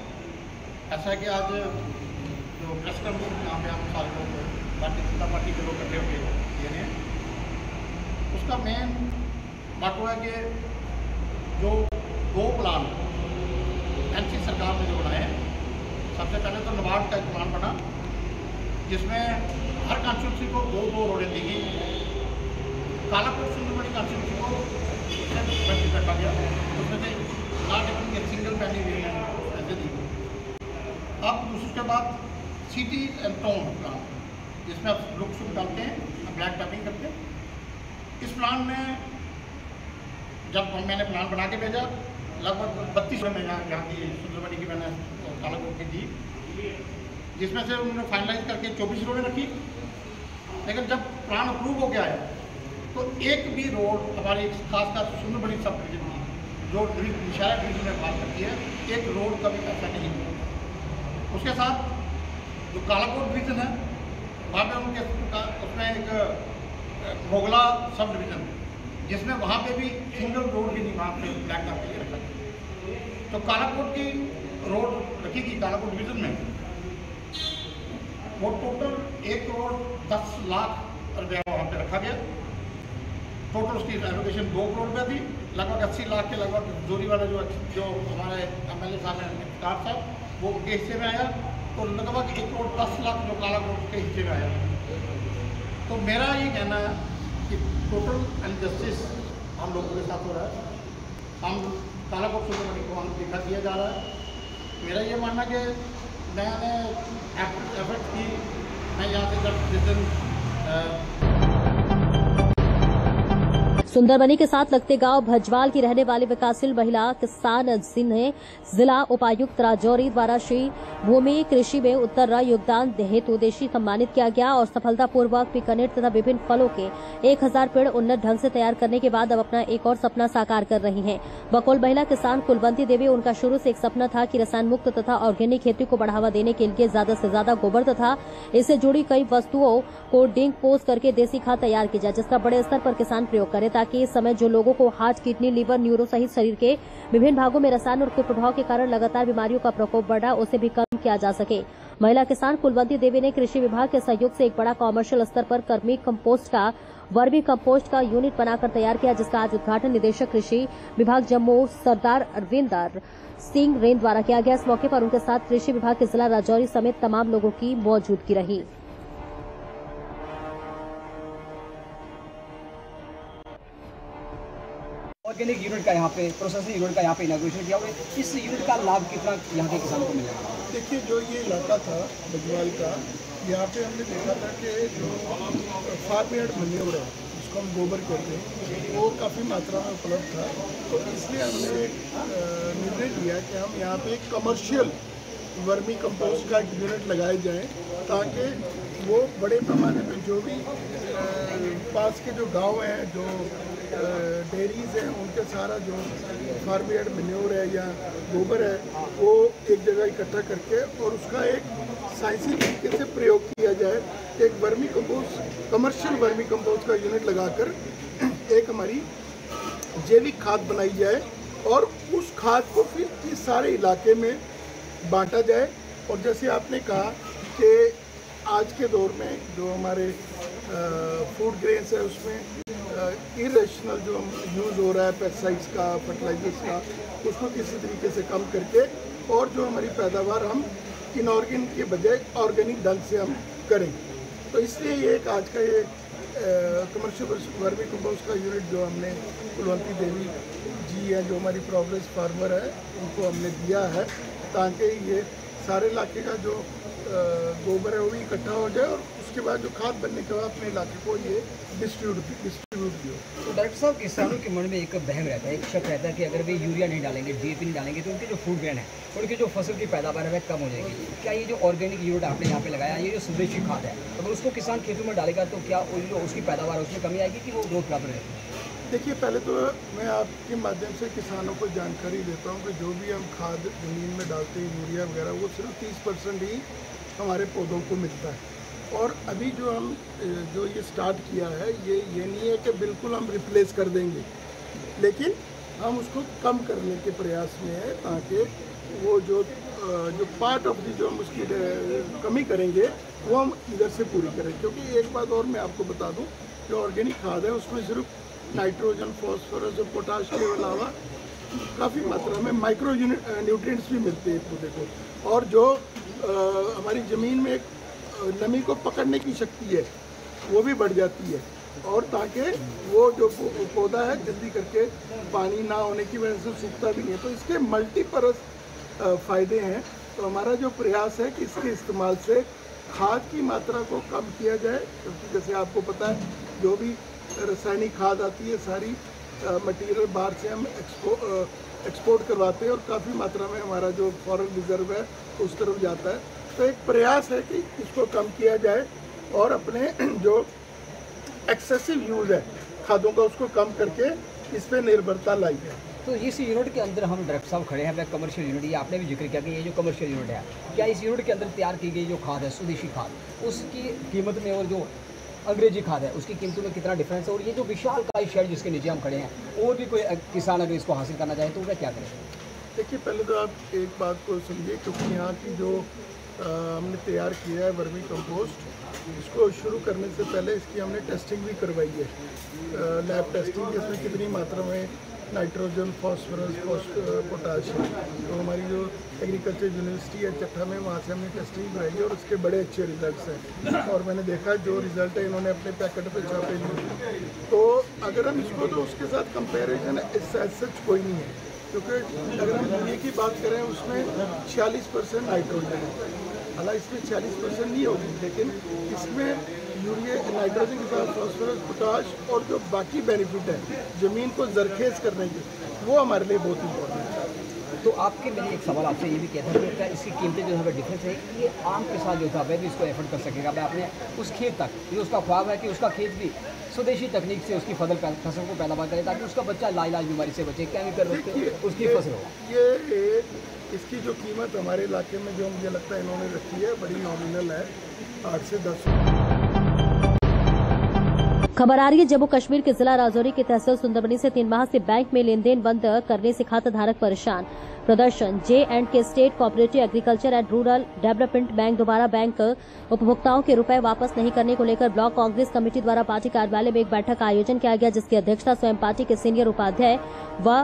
ऐसा है कि आज जो प्रेस कॉन्फ्रेंस यहाँ पे हम सारे लोग भारतीय जनता पार्टी के लोग इकट्ठे होकर दे रहे हैं, उसका मेन मोटो है कि जो दो प्लान एनसी सरकार ने जो बनाए हैं, सबसे पहले तो नबार्ड का एक प्लान बना जिसमें हर कॉन्स्टिट्यूंसी को दो रोडें दी गई। कालाकोट सुंदरबनी कॉन्स्टिट्यूंसी को बेनिफिट रखा गया, उसमें से नॉट इवन के सिंगल पैनी हुई ऐसे दी गई। अब उसके बाद सिटी एंड टाउन प्लान, जिसमें आप लुक शुक डालते हैं, ब्लैक टैपिंग करते हैं। इस प्लान में जब मैंने प्लान बना के भेजा, लगभग 32 में यहाँ की सुंदरबनी की मैंने कालाकोट की दी, जिसमें से उन्होंने फाइनलाइज करके 24 रोडें रखी। लेकिन जब प्लान अप्रूव हो गया है तो एक भी रोड हमारी खासकर सुंदरबनी सब डिवीजन की जो शहर डिवीजन में बात करती है, एक रोड का भी पैसा नहीं मिला। उसके साथ जो कालाकोट डिवीजन है वहाँ पे उनके उसमें एक मोगला सब डिवीजन, जिसमें वहाँ पे भी सिंगल रोड भी नहीं वहाँ पे ब्लैक टॉप के लिए रखा। तो कालाकोट की रोड रखी गई कालाकोट डिवीजन में, वो टोटल 1 करोड़ 10 लाख रुपया वहाँ पे रखा गया। टोटल उसकी एलोकेशन 2 करोड़ रुपया थी। लगभग 80 लाख के लगभग जोरी वाला जो हमारे एमएलए साहब हैं कार साहब, वो उनके हिस्से में आया। तो लगभग 1 करोड़ 10 लाख जो कालाकोट के हिस्से में आया। तो मेरा ये कहना है कि टोटल अनजस्टिस हम लोगों के साथ हो रहा है। हम कालाकोट सुंदरबनी को हम दिखा दिया जा रहा है। मेरा ये मानना कि मैंने एफर्ट की, मैं यहाँ से जब जिस दिन सुंदरबनी के साथ लगते गांव भजवाल की रहने वाली विकासशील महिला किसान जिन्हें जिला उपायुक्त राजौरी द्वारा श्री भूमि कृषि में उत्तर योगदान हेतु देशी सम्मानित किया गया और सफलतापूर्वक बीकानेर तथा विभिन्न फलों के 1000 पेड़ उन्नत ढंग से तैयार करने के बाद अब अपना एक और सपना साकार कर रही हैं। बकौल महिला किसान कुलवंती देवी, उनका शुरू से एक सपना था कि रसायन मुक्त तथा ऑर्गेनिक खेती को बढ़ावा देने के लिए ज्यादा से ज्यादा गोबर तथा इससे जुड़ी कई वस्तुओं को डिकम्पोज करके देसी खाद तैयार की जाए, जिसका बड़े स्तर पर किसान प्रयोग करे ताकि इस समय जो लोगों को हार्ट, किडनी, लीवर, न्यूरो सहित शरीर के विभिन्न भागों में रसायन और कुप्रभाव के कारण लगातार बीमारियों का प्रकोप बढ़ा, उसे भी कम किया जा सके। महिला किसान कुलवंती देवी ने कृषि विभाग के सहयोग से एक बड़ा कॉमर्शियल स्तर पर वर्मी कंपोस्ट का यूनिट बनाकर तैयार किया, जिसका आज उद्घाटन निदेशक कृषि विभाग जम्मू सरदार अरविंदर सिंह रेन द्वारा किया गया। इस मौके पर उनके साथ कृषि विभाग के जिला राजौरी समेत तमाम लोगों की मौजूदगी रही। ऑर्गेनिक यूनिट का यहाँ पे प्रोसेसिंग यूनिट का यहाँ पे इनॉग्रेशन किया और इस यूनिट का लाभ कितना यहाँ के किसानों को मिलेगा? देखिए, जो ये इलाका था बजवाल का, यहाँ पे हमने देखा था कि जो फार्म यार्ड मैन्योर है, जिसको हम गोबर कहते हैं, वो काफ़ी मात्रा में उपलब्ध था। तो इसलिए हमने एक निर्णय लिया कि हम यहाँ पे एक कमर्शियल वर्मी कंपोस्ट का एक यूनिट लगाए जाएँ, ताकि वो बड़े पैमाने पर जो भी पास के जो गांव हैं, जो डेयरीज हैं, उनके सारा जो फार्म यार्ड मैन्योर है या गोबर है, वो एक जगह इकट्ठा करके और उसका एक साइंसी तरीके से प्रयोग किया जाए। एक vermi compost, commercial vermi compost का यूनिट लगाकर एक हमारी जैविक खाद बनाई जाए और उस खाद को फिर इस सारे इलाके में बांटा जाए। और जैसे आपने कहा कि आज के दौर में जो हमारे फूड ग्रेन्स है, उसमें इरेशनल जो यूज़ हो रहा है पेस्टिसाइड्स का, फर्टिलाइजर्स का, उसको किसी तरीके से कम करके और जो हमारी पैदावार हम इनऑर्गेनिक के बजाय ऑर्गेनिक ढंग से हम करें। तो इसलिए ये एक आज का ये कमर्शियल वर्मी कंपोस्ट का यूनिट जो हमने कुलवंती देवी जी हैं, जो हमारी प्रोग्रेस फार्मर है, उनको हमने दिया है, ताकि ये सारे इलाके का जो गोबर है वो भी इकट्ठा हो जाए और उसके बाद जो खाद बनने के बाद अपने इलाके को ये डिस्ट्रीब्यूट भी हो। तो डॉक्टर साहब, किसानों के मन में एक बहम रहता है, एक शक रहता है कि अगर वे यूरिया नहीं डालेंगे, डीएपी नहीं डालेंगे, तो उनके जो फूड ग्रेन है, उनकी जो फसल की पैदावार है वह कम हो जाएगी। क्या ये जो ऑर्गेनिक यूनिट आपने यहाँ पे लगाया, ये जो स्वदेशी खाद है, अगर उसको किसान खेतों में डालेगा तो क्या जो उसकी पैदावार है उसमें कमी आएगी कि वो ग्रोथ बराबर रहेगी? देखिए, पहले तो मैं आपके माध्यम से किसानों को जानकारी देता हूँ कि जो भी हम खाद ज़मीन में डालते हैं, यूरिया वगैरह, वो सिर्फ 30% ही हमारे पौधों को मिलता है। और अभी जो हम जो ये स्टार्ट किया है, ये नहीं है कि बिल्कुल हम रिप्लेस कर देंगे, लेकिन हम उसको कम करने के प्रयास में है, ताकि वो जो पार्ट ऑफ दी जो हम उसकी कमी करेंगे वो हम इधर से पूरी करें। क्योंकि एक बात और मैं आपको बता दूं, जो ऑर्गेनिक खाद है उसमें सिर्फ नाइट्रोजन, फॉस्फोरस और पोटाश के अलावा काफ़ी मात्रा में माइक्रो न्यूट्रिएंट्स भी मिलते हैं पौधे को, और जो हमारी ज़मीन में एक नमी को पकड़ने की शक्ति है वो भी बढ़ जाती है, और ताकि वो जो पौधा है जल्दी करके पानी ना होने की वजह से सूखता भी नहीं है। तो इसके मल्टीपर्पस फ़ायदे हैं। तो हमारा जो प्रयास है कि इसके इस्तेमाल से खाद की मात्रा को कम किया जाए, क्योंकि जैसे आपको पता है जो भी रासायनिक खाद आती है सारी मटेरियल बाहर से हम एक्सपोर्ट करवाते हैं और काफ़ी मात्रा में हमारा जो फॉरेन रिजर्व है उस तरफ जाता है। तो एक प्रयास है कि इसको कम किया जाए और अपने जो एक्सेसिव यूज़ है खादों का उसको कम करके इस पर निर्भरता लाई जाए। तो इस यूनिट के अंदर हम डायरेक्टर साहब खड़े हैं, वह कमर्शियल यूनिट, ये आपने भी जिक्र किया कि ये जो कमर्शियल यूनिट है, क्या इस यूनिट के अंदर तैयार की गई जो खाद है, स्वदेशी खाद, उसकी कीमत में और जो अंग्रेजी खाद है उसकी कीमतों में कितना डिफरेंस है? और ये जो विशाल का शेड जिसके नीचे हम खड़े हैं, और भी कोई किसान अगर इसको हासिल करना चाहे तो वह क्या करें? देखिए, पहले तो आप एक बात को समझिए, क्योंकि यहाँ की जो हमने तैयार किया है वर्मी कंपोस्ट, इसको शुरू करने से पहले इसकी हमने टेस्टिंग भी करवाई है, लैब टेस्टिंग, इसमें कितनी मात्रा में नाइट्रोजन, फॉस्फोरस, पोटाश है। तो हमारी जो एग्रीकल्चर यूनिवर्सिटी है चट्टा में, वहाँ से हमने टेस्टिंग कराई है और उसके बड़े अच्छे रिजल्ट्स हैं। और मैंने देखा जो रिज़ल्ट है इन्होंने अपने पैकेट पे छापे लिए। तो अगर हम इसको, तो उसके साथ कंपेरिजन सच कोई नहीं है, क्योंकि अगर हम यूरिया की बात करें उसमें 46% नाइट्रोजन है हालांकि इसमें 40% नहीं होगी, लेकिन इसमें यूरिया, नाइट्रोजन के साथ फॉस्फोरस, पोटाश और जो बाकी बेनिफिट है ज़मीन को जरखेज करने के, वो हमारे लिए बहुत इम्पोर्टेंट है। तो आपके मेरे एक सवाल आपसे ये भी कहता है कि इसकी कीमतें जो है डिफरेंस है, ये आम किसान जो था वह भी इसको एफर्ट कर सकेगा, मैं अपने उस खेत तक, ये उसका ख्वाब है कि उसका खेत भी स्वदेशी तकनीक से उसकी फसल को पैदावार करे ताकि उसका बच्चा लाइलाज बीमारी से बचे, केमिकल उसकी फसल हो। ये इसकी जो कीमत हमारे इलाके में जो मुझे लगता है इन्होंने रखी है बड़ी नॉमिनल है, 8 से 10। खबर आ रही है जम्मू कश्मीर के जिला राजौरी के तहसील सुंदरबनी से 3 माह से बैंक में लेन देन बंद करने से खाता धारक परेशान। प्रदर्शन J&K state cooperative agriculture and rural development bank द्वारा बैंक उपभोक्ताओं के रुपए वापस नहीं करने को लेकर ब्लॉक कांग्रेस कमेटी द्वारा पार्टी कार्यालय में एक बैठक का आयोजन किया गया, जिसकी अध्यक्षता स्वयं पार्टी के सीनियर उपाध्यक्ष व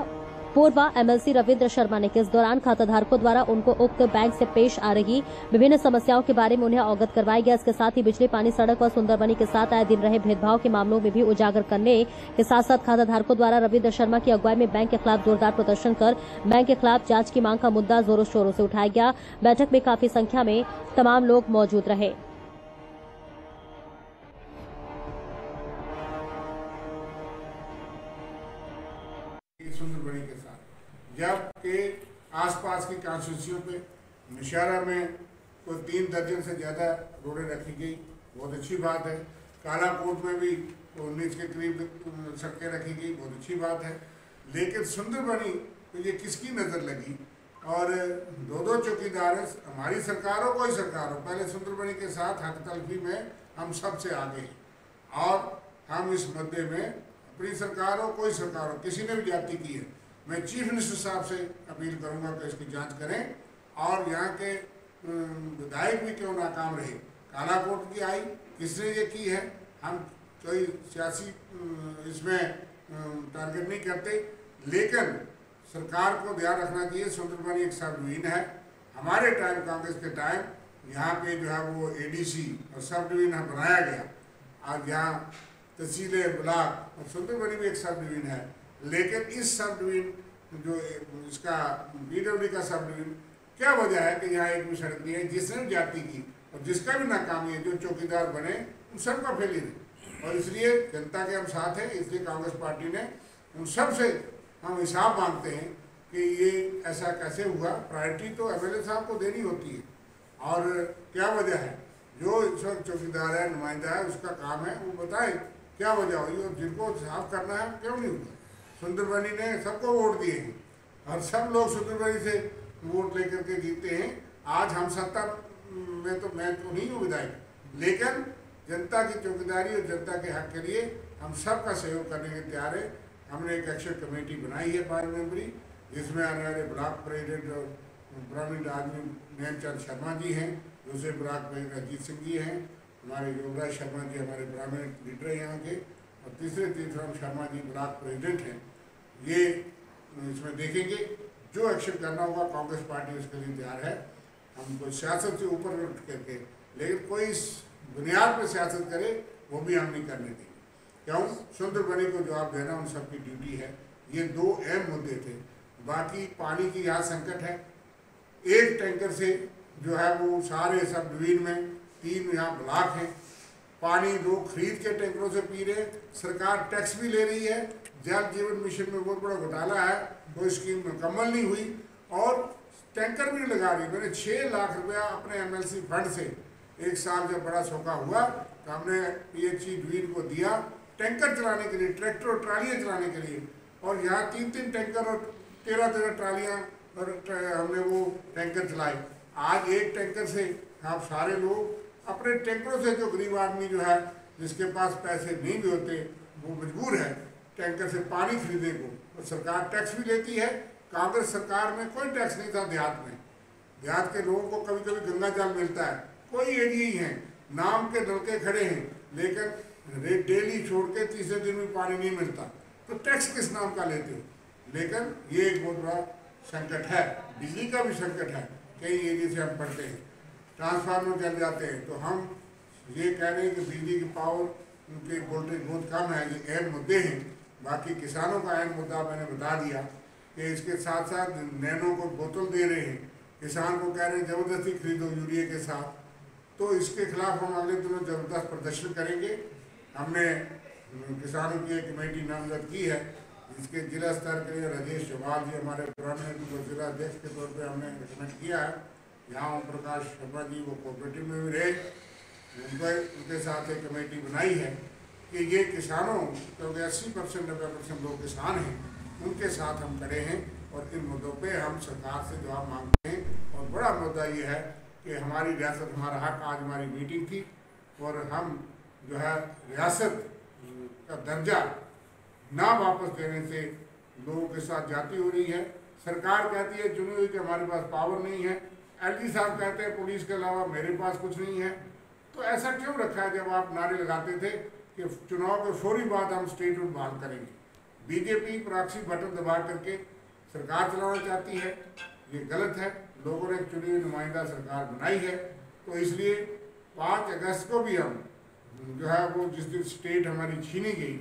पूर्व MLC रविंद्र शर्मा ने की। इस दौरान खाताधारकों द्वारा उनको उक्त बैंक से पेश आ रही विभिन्न समस्याओं के बारे में उन्हें अवगत करवाया गया। इसके साथ ही बिजली, पानी, सड़क व सुंदरबनी के साथ आए दिन रहे भेदभाव के मामलों में भी उजागर करने के साथ साथ खाताधारकों द्वारा रविंद्र शर्मा की अगुवाई में बैंक के खिलाफ जोरदार प्रदर्शन कर बैंक के खिलाफ जांच की मांग का मुद्दा जोरों शोरों से उठाया गया। बैठक में काफी संख्या में तमाम लोग मौजूद रहे। सुंदरबनी के साथ जब के आसपास की कॉन्स्टिट्यूंसियों पे नौशहरा में कोई 3 दर्जन से ज़्यादा रोडें रखी गई, बहुत अच्छी बात है। कालाकोट में भी 19 के करीब सड़कें रखी गई, बहुत अच्छी बात है। लेकिन सुंदरबनी तो ये किसकी नज़र लगी? और 2-2 चौकीदार हमारी सरकार हो कोई सरकार हो, पहले सुंदरबनी के साथ हक तलफी में हम सबसे आगे हैं और हम इस मुद्दे में अपनी सरकार हो कोई सरकार हो, किसी ने भी जाति की है, मैं चीफ मिनिस्टर साहब से अपील करूंगा कि इसकी जांच करें और यहाँ के विधायक भी क्यों नाकाम रहे। कालाकोट की आई, किसने ये की है? हम कोई सियासी इसमें टारगेट नहीं करते, लेकिन सरकार को ध्यान रखना चाहिए। सुंदरबनी एक सब डिवीजन है, हमारे टाइम कांग्रेस के टाइम यहाँ पे जो है वो ADC और सब डिवीजन बनाया गया। आज यहाँ तहसील ब्लॉक और सुंदरबनी भी एक सब डिवीजन है, लेकिन इस सब डिवीजन जो इसका BWD का सब डिवीजन, क्या वजह है कि यहाँ एक भी सड़क नहीं है? जिसने भी जाति की और जिसका भी नाकामी है, जो चौकीदार बने उन सबका फेलियर है। और इसलिए जनता के हम साथ हैं, इसलिए कांग्रेस पार्टी ने उन सब से हम हिसाब मांगते हैं कि ये ऐसा कैसे हुआ। प्रायोरिटी तो MLA साहब को देनी होती है और क्या वजह है? जो इस वक्त चौकीदार है, नुमाइंदा है, उसका काम है वो बताए क्या वजह हुई और जिनको साफ करना है क्यों नहीं हुआ। सुंदरबनी ने सबको वोट दिए हैं और सब लोग सुंदरबनी से वोट लेकर के जीते हैं। आज हम सत्ता में तो मैं तो नहीं हूँ विधायक, लेकिन जनता की चौकीदारी और जनता के हक के लिए हम सबका सहयोग करने के तैयार है। हमने एक एक्शन कमेटी बनाई है 5 मेंबरी, जिसमें आने वाले ब्लॉक प्रेसिडेंट और प्रवीण आदमी नेमचंद शर्मा जी हैं, दूसरे ब्लॉक प्रेसिडेंट अजीत सिंह जी हैं, हमारे योगराज शर्मा जी हमारे ब्राह्मण लीडर हैं यहाँ के, और तीसरे तीर्थराम शर्मा जी ब्लॉक प्रेसिडेंट हैं। ये इसमें देखेंगे, जो एक्शन करना होगा कांग्रेस पार्टी उसके लिए तैयार है। हम कोई सियासत से ऊपर उठ करके, लेकिन कोई इस बुनियाद पर सियासत करे वो भी हम नहीं करने देंगे। क्यों? सुंदरबनी को जवाब देना उन सबकी ड्यूटी है। ये 2 अहम मुद्दे थे। बाकी पानी की यहाँ संकट है, एक टैंकर से जो है वो सारे सब डिवीजन में 3 यहाँ ब्लॉक हैं, पानी लोग खरीद के टैंकरों से पी रहे। सरकार टैक्स भी ले रही है, जल जीवन मिशन में बहुत बड़ा घोटाला है, कोई स्कीम मुकम्मल नहीं हुई और टैंकर भी नहीं लगा रही। मैंने 6 लाख रुपया अपने MLC फंड से एक साल जब बड़ा सोखा हुआ तो हमने PHE डिवीजन को दिया टैंकर चलाने के लिए, ट्रैक्टर और ट्रालियाँ चलाने के लिए, और यहाँ 3-3 टैंकर और 13-13 ट्रालियाँ और हमने वो टैंकर चलाए। आज एक टैंकर से आप सारे लोग अपने टैंकरों से, जो गरीब आदमी जो है जिसके पास पैसे नहीं भी होते वो मजबूर है टैंकर से पानी खरीदने को, और सरकार टैक्स भी लेती है। कांग्रेस सरकार में कोई टैक्स नहीं था देहात में, देहात के लोगों को कभी कभी गंगा जल मिलता है, कोई एरिया ही है, नाम के नलके खड़े हैं, लेकिन डेली छोड़ के तीसरे दिन भी पानी नहीं मिलता, तो टैक्स किस नाम का लेते हो? लेकिन ये एक बहुत बड़ा संकट है। बिजली का भी संकट है, कई एरिया से हम पढ़ते हैं, ट्रांसफार्मर जल जाते हैं। तो हम ये कह रहे हैं कि बिजली की पावर, उनके वोल्टेज बहुत कम है, ये अहम मुद्दे हैं। बाकी किसानों का अहम मुद्दा मैंने बता दिया कि इसके साथ साथ नैनो को बोतल दे रहे हैं किसान को कह रहे हैं ज़बरदस्ती खरीदो यूरिया के साथ, तो इसके खिलाफ हम अगले दिनों ज़बरदस्त प्रदर्शन करेंगे। हमने किसानों की एक कमेटी नामजद की है, जिसके जिला स्तर के लिए राजेश चौहान जी हमारे पुराने जिला अध्यक्ष के तौर पे हमने रिकमेंड किया है। यहाँ ओम प्रकाश शर्मा जी वो कोऑपरेटिव में भी रहे, उनके साथ एक कमेटी बनाई है कि ये किसानों, क्योंकि 80% 90% लोग किसान हैं, उनके साथ हम खड़े हैं और इन मुद्दों पे हम सरकार से जवाब मांगते हैं। और बड़ा मुद्दा ये है कि हमारी रियासत हमारा हक, आज हमारी मीटिंग थी और हम जो है रियासत का दर्जा ना वापस देने से लोगों के साथ जाती हो रही है। सरकार कहती है चुनी हुई कि हमारे पास पावर नहीं है, एलजी साहब कहते हैं पुलिस के अलावा मेरे पास कुछ नहीं है। तो ऐसा क्यों रखा है? जब आप नारे लगाते थे कि चुनाव के फौरी बाद हम स्टेटहुड बहाल करेंगे, बीजेपी प्रॉक्सी बटन दबा करके सरकार चलाना चाहती है, ये गलत है। लोगों ने चुनी हुई नुमाइंदा सरकार बनाई है, तो इसलिए 5 अगस्त को भी हम जो है वो जिस दिन स्टेट हमारी छीनी गई,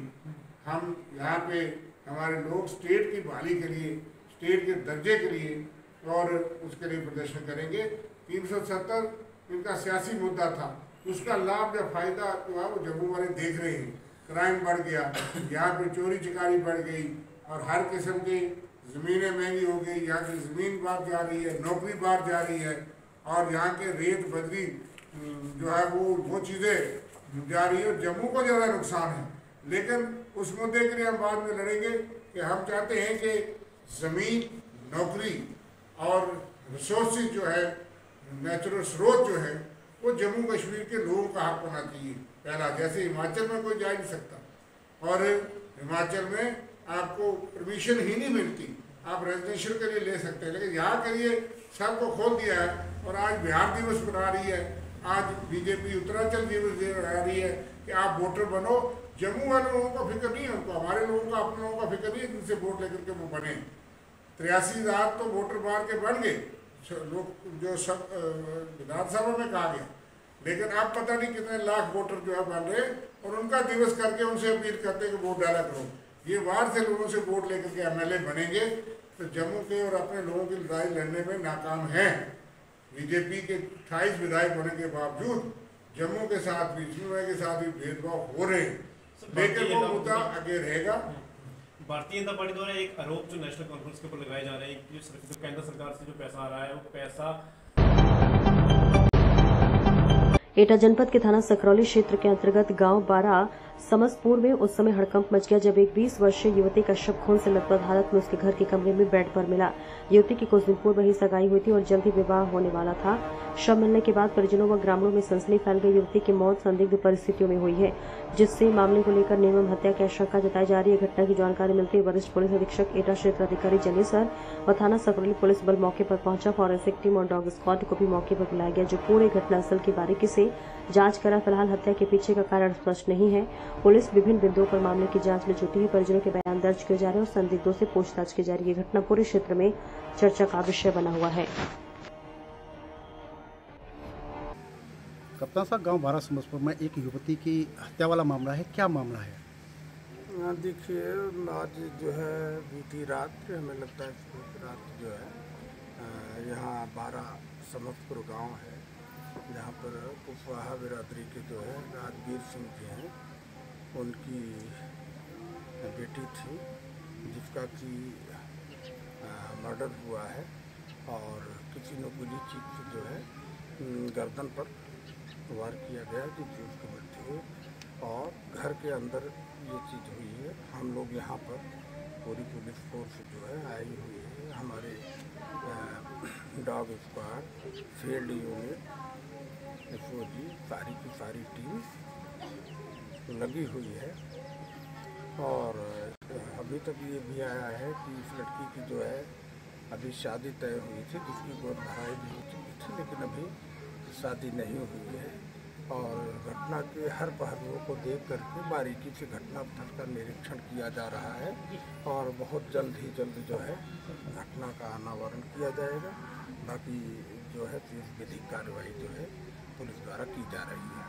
हम यहाँ पे हमारे लोग स्टेट की बहाली के लिए, स्टेट के दर्जे के लिए और उसके लिए प्रदर्शन करेंगे। 370 इनका सियासी मुद्दा था, उसका लाभ या फ़ायदा जो है वो जम्मू वाले देख रहे हैं। क्राइम बढ़ गया, यहाँ पे चोरी चिकारी बढ़ गई और हर किस्म की ज़मीनें महंगी हो गई, यहाँ की ज़मीन बाहर जा रही है, नौकरी बाहर जा रही है और यहाँ के रेत बदली जो है वो चीज़ें जा रही है। जम्मू को ज़्यादा नुकसान है, लेकिन उस मुद्दे के लिए हम बाद में लड़ेंगे कि हम चाहते हैं कि ज़मीन, नौकरी और रिसोर्सेज जो है, नेचुरल स्रोत जो है, वो जम्मू कश्मीर के लोगों का हक होना चाहिए पहला। जैसे हिमाचल में कोई जा नहीं सकता और हिमाचल में आपको परमिशन ही नहीं मिलती, आप रेजिडेंशियल के लिए ले सकते हैं, लेकिन यहाँ के लिए सबको खोल दिया है। और आज बिहार दिवस मना रही है, आज बीजेपी उत्तरांचल दिवस मना रही है कि आप वोटर बनो। जम्मू वाले लोगों का फिक्र नहीं है, उनको हमारे लोगों का, अपने लोगों का फिक्र नहीं है जिनसे वोट लेकर के वो बने। 83,000 तो वोटर बाहर के बन गए, लोग जो सब विधानसभा में कहा गया, लेकिन अब पता नहीं कितने लाख वोटर जो है बन रहे और उनका दिवस करके उनसे अपील करते हैं कि वोट डाला करो। ये बाहर से लोगों से वोट लेकर के एमएलए बनेंगे तो जम्मू के और अपने लोगों की लड़ाई लड़ने में नाकाम है। बीजेपी के 28 विधायक होने के बावजूद जम्मू के साथ भी, इसमें के साथ भी भेदभाव हो रहे हैं, लेकिन वो मुद्दा आगे रहेगा। भारतीय जनता पार्टी द्वारा एक आरोप जो नेशनल कॉन्फ्रेंस के ऊपर लगाए जा रहे हैं कि जो केंद्र सरकार से जो पैसा आ रहा है वो पैसा एटा जनपद के थाना सकरौली क्षेत्र के अंतर्गत गांव 12 समसपुर में उस समय हड़कंप मच गया जब एक 20 वर्षीय युवती का शव खून से लथपथ हालत में उसके घर के कमरे में बेड पर मिला। युवती की कुछ दिन पूर्व ही सगाई हुई थी और जल्द ही विवाह होने वाला था। शव मिलने के बाद परिजनों व ग्रामीणों में सनसनी फैल गई। युवती की मौत संदिग्ध परिस्थितियों में हुई है, जिससे मामले को लेकर निर्मम हत्या की आशंका जताई जा रही है। घटना की जानकारी मिलते ही वरिष्ठ पुलिस अधीक्षक एटा क्षेत्र अधिकारी जनेसर व थाना सकरौली पुलिस बल मौके पर पहुंचा। फॉरेंसिक टीम और डॉग स्क्वाड को भी मौके पर बुलाया गया, जो पूरे घटनास्थल की बारीकी से जांच करा। फिलहाल हत्या के पीछे का कारण स्पष्ट नहीं है। पुलिस विभिन्न बिंदुओं पर मामले की जांच में जुटी है। परिजनों के बयान दर्ज किए जा रहे हैं और संदिग्धों से पूछताछ की जा रही है। घटना पूरे क्षेत्र में चर्चा का विषय बना हुआ है। कप्तान साहब, गांव 12 समसपुर में एक युवती की हत्या वाला मामला है, क्या मामला है? देखिए, आज जो है बीती रात, हमें लगता है रात जो है यहाँ 12 समसपुर गांव है, जहाँ पर कुशवाहा बिरादरी के जो है राजवीर सिंह जी हैं, उनकी बेटी थी जिसका कि मर्डर हुआ है और किसी ने गोली चीज से जो है गर्दन पर वार किया गया, जिससे उसकी मृत्यु हुई और घर के अंदर ये चीज़ हुई है। हम लोग यहाँ पर पूरी पुलिस फोर्स जो है आई हुई है, हमारे dog squad, field unit, SOG, सारी की सारी टीम लगी हुई है। और अभी तक ये भी आया है कि इस लड़की की जो है अभी शादी तय हुई थी, जिसकी गोद भराई भी हो चुकी थी, लेकिन अभी शादी नहीं हुई है। और घटना के हर पहलुओं को देख करके बारीकी से घटनास्थल का निरीक्षण किया जा रहा है और बहुत जल्द ही जल्द जो है घटना का अनावरण किया जाएगा। बाकी जो है विधिक कार्रवाई जो है पुलिस द्वारा की जा रही है।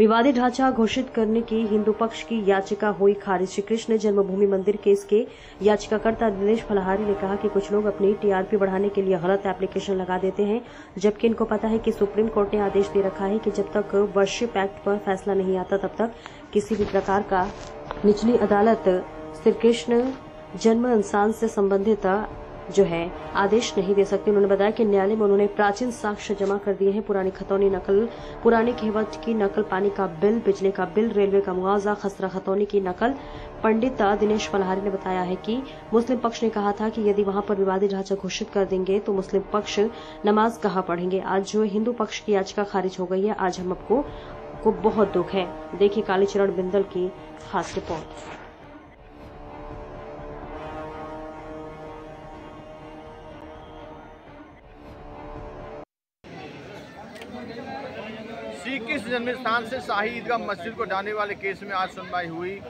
विवादित ढांचा घोषित करने की हिंदू पक्ष की याचिका हुई खारिज। श्री कृष्ण जन्मभूमि मंदिर केस के याचिकाकर्ता दिनेश फलहारी ने कहा कि कुछ लोग अपनी टीआरपी बढ़ाने के लिए गलत एप्लीकेशन लगा देते हैं, जबकि इनको पता है कि सुप्रीम कोर्ट ने आदेश दे रखा है कि जब तक वर्शिप एक्ट पर फैसला नहीं आता तब तक किसी भी प्रकार का निचली अदालत श्री कृष्ण जन्म इंसान से संबंधित जो है आदेश नहीं दे सकते। उन्होंने बताया कि न्यायालय में उन्होंने प्राचीन साक्ष्य जमा कर दिए हैं। पुरानी खतौनी नकल, पुरानी कहेवत की नकल, पानी का बिल, बिजली का बिल, रेलवे का मुआवजा, खसरा खतौनी की नकल। पंडित दिनेश फलहारी ने बताया है कि मुस्लिम पक्ष ने कहा था कि यदि वहां पर विवादित ढांचा घोषित कर देंगे तो मुस्लिम पक्ष नमाज कहाँ पढ़ेंगे। आज जो हिंदू पक्ष की याचिका खारिज हो गई है, आज हम को बहुत दुख है। देखिए कालीचरण बिंदल की खास रिपोर्ट। श्री कृष्ण जन्म स्थान से शाही ईदगाह मस्जिद को ढाने वाले केस में आज सुनवाई हुई।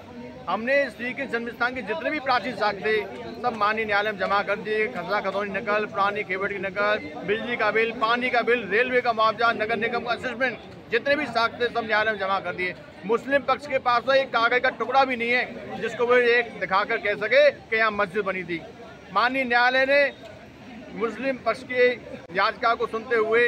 हमने श्री कृष्ण जन्म स्थान के जितने भी प्राचीन साक्ष्य थे सब माननीय न्यायालय में जमा कर दिए। खसरा खतौनी नकल, पुरानी केवट की नकल, बिजली का बिल, पानी का बिल, रेलवे का मुआवजा, नगर निगम का असेसमेंट, जितने भी साक्ष्य थे सब न्यायालय में जमा कर दिए। मुस्लिम पक्ष के पास तो एक कागज का टुकड़ा भी नहीं है जिसको वो एक दिखाकर कह सके कि यहाँ मस्जिद बनी थी। माननीय न्यायालय ने मुस्लिम पक्ष के याचिका को सुनते हुए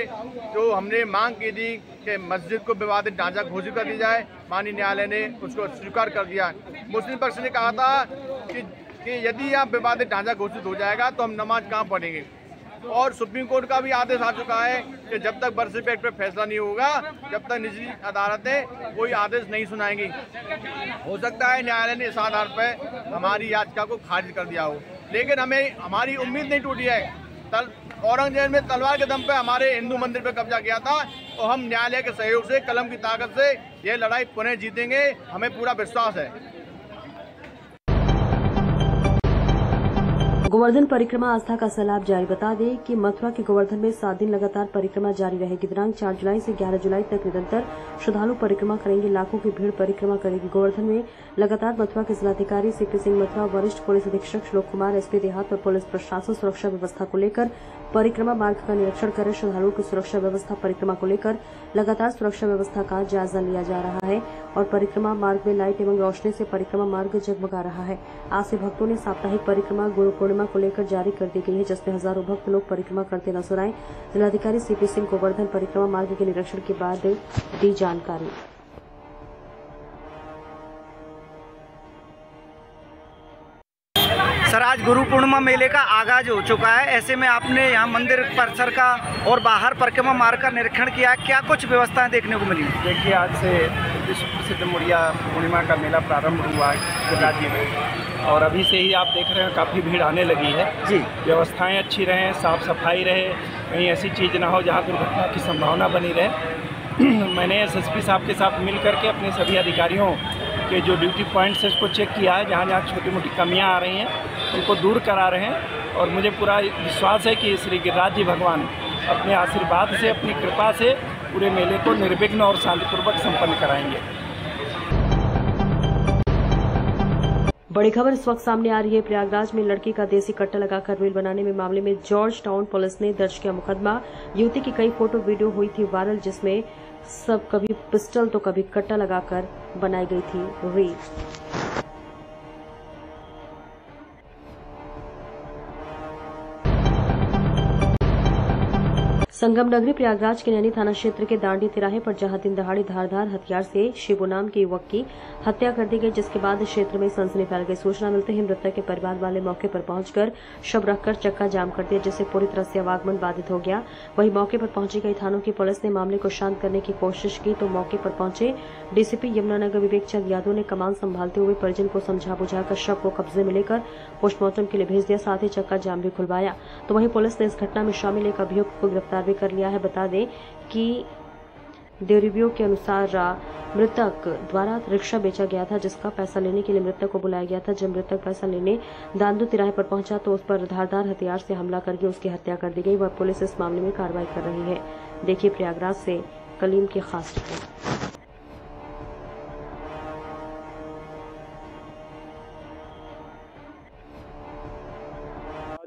जो हमने मांग की थी कि मस्जिद को विवादित ढांचा घोषित कर दी जाए, माननीय न्यायालय ने उसको स्वीकार कर दिया। मुस्लिम पक्ष ने कहा था कि यदि यहाँ विवादित ढांचा घोषित हो जाएगा तो हम नमाज कहाँ पढ़ेंगे। और सुप्रीम कोर्ट का भी आदेश आ चुका है कि जब तक वर्शिप एक्ट पर फैसला नहीं होगा, जब तक निजी अदालतें कोई आदेश नहीं सुनाएंगी। हो सकता है न्यायालय ने इस आधार पर हमारी याचिका को खारिज कर दिया हो, लेकिन हमारी उम्मीद नहीं टूटी है। औरंगजेब में तलवार के दम पे हमारे हिंदू मंदिर पे कब्जा किया था, तो हम न्यायालय के सहयोग से, कलम की ताकत से ये लड़ाई पुनः जीतेंगे, हमें पूरा विश्वास है। गोवर्धन परिक्रमा आस्था का सैलाब जारी। बता दें कि मथुरा के गोवर्धन में 7 दिन लगातार परिक्रमा जारी रहेगी। दिनांक 4 जुलाई से 11 जुलाई तक निरंतर श्रद्धालु परिक्रमा करेंगे। लाखों की भीड़ परिक्रमा करेगी। गोवर्धन में लगातार मथुरा के जिलाधिकारी सीपी सिंह मथुरा, वरिष्ठ पुलिस अधीक्षक श्लोक कुमार, एसपी देहात और पुलिस प्रशासन सुरक्षा व्यवस्था को लेकर परिक्रमा मार्ग का निरीक्षण कर रहे। श्रद्धालुओं की सुरक्षा व्यवस्था, परिक्रमा को लेकर लगातार सुरक्षा व्यवस्था का जायजा लिया जा रहा है और परिक्रमा मार्ग में लाइट एवं रोशनी से परिक्रमा मार्ग जगमगा रहा है। आज से भक्तों ने साप्ताहिक परिक्रमा गुरु पूर्णिमा को लेकर जारी कर दी गई है, जिसमें हजारों भक्त लोग परिक्रमा करते नजर आए। जिलाधिकारी सीपी सिंह गोवर्धन परिक्रमा मार्ग के निरीक्षण के बाद दी जानकारी। सर, आज गुरु पूर्णिमा मेले का आगाज हो चुका है, ऐसे में आपने यहाँ मंदिर परिसर का और बाहर परिक्रमा मार्ग का निरीक्षण किया है, क्या कुछ व्यवस्थाएं देखने को मिली? देखिए, आज से विश्व प्रसिद्ध मुड़िया पूर्णिमा का मेला प्रारंभ हुआ है राज्य में और अभी से ही आप देख रहे हैं काफ़ी भीड़ आने लगी है जी। व्यवस्थाएं अच्छी रहें, साफ सफाई रहे, कहीं ऐसी चीज़ ना हो जहाँ दुर्घटना की संभावना बनी रहे। मैंने एसएसपी साहब के साथ मिल करके अपने सभी अधिकारियों के जो ड्यूटी पॉइंट्स है उसको चेक किया है, जहाँ जहाँ छोटी मोटी कमियाँ आ रही हैं उनको दूर करा रहे हैं और मुझे पूरा विश्वास है कि श्री गिरिराज जी भगवान अपने आशीर्वाद से, अपनी कृपा से पूरे मेले को निर्विघ्न और शांतिपूर्वक संपन्न कराएंगे। बड़ी खबर इस वक्त सामने आ रही है। प्रयागराज में लड़की का देसी कट्टा लगाकर रील बनाने में मामले में जॉर्ज टाउन पुलिस ने दर्ज किया मुकदमा। युवती की कई फोटो वीडियो हुई थी वायरल, जिसमें सब कभी पिस्टल तो कभी कट्टा लगाकर बनाई गई थी रील। संगम नगरी प्रयागराज के नैनी थाना क्षेत्र के दांडी तिराहे पर जहां दिन दहाड़े धारदार हथियार से शिबू नाम के युवक की हत्या कर दी गई, जिसके बाद क्षेत्र में सनसनी फैल गई। सूचना मिलते ही मृतक के परिवार वाले मौके पर पहुंचकर शव रखकर चक्का जाम कर दिया, जिससे पूरी तरह से आवागमन बाधित हो गया। वहीं मौके पर पहुंची गई थानों की पुलिस ने मामले को शांत करने की कोशिश की तो मौके पर पहुंचे डीसीपी यमुनानगर विवेक चंद यादव ने कमान संभालते हुए परिजन को समझा बुझाकर शव को कब्जे में लेकर पोस्टमार्टम के लिए भेज दिया, साथ ही चक्का जाम भी खुलवाया। तो वहीं पुलिस ने इस घटना में शामिल एक अभियुक्त को गिरफ्तार कर लिया है। बता दें कि देवरिव्यू के अनुसार मृतक द्वारा रिक्शा बेचा गया था, जिसका पैसा लेने के लिए मृतक को बुलाया गया था। जब मृतक पैसा लेने दांडू तिराहे पर पहुंचा तो उस पर धारदार हथियार से हमला करके उसकी हत्या कर दी गई। वह पुलिस इस मामले में कार्रवाई कर रही है। देखिए प्रयागराज से कलीम की खास रिपोर्ट।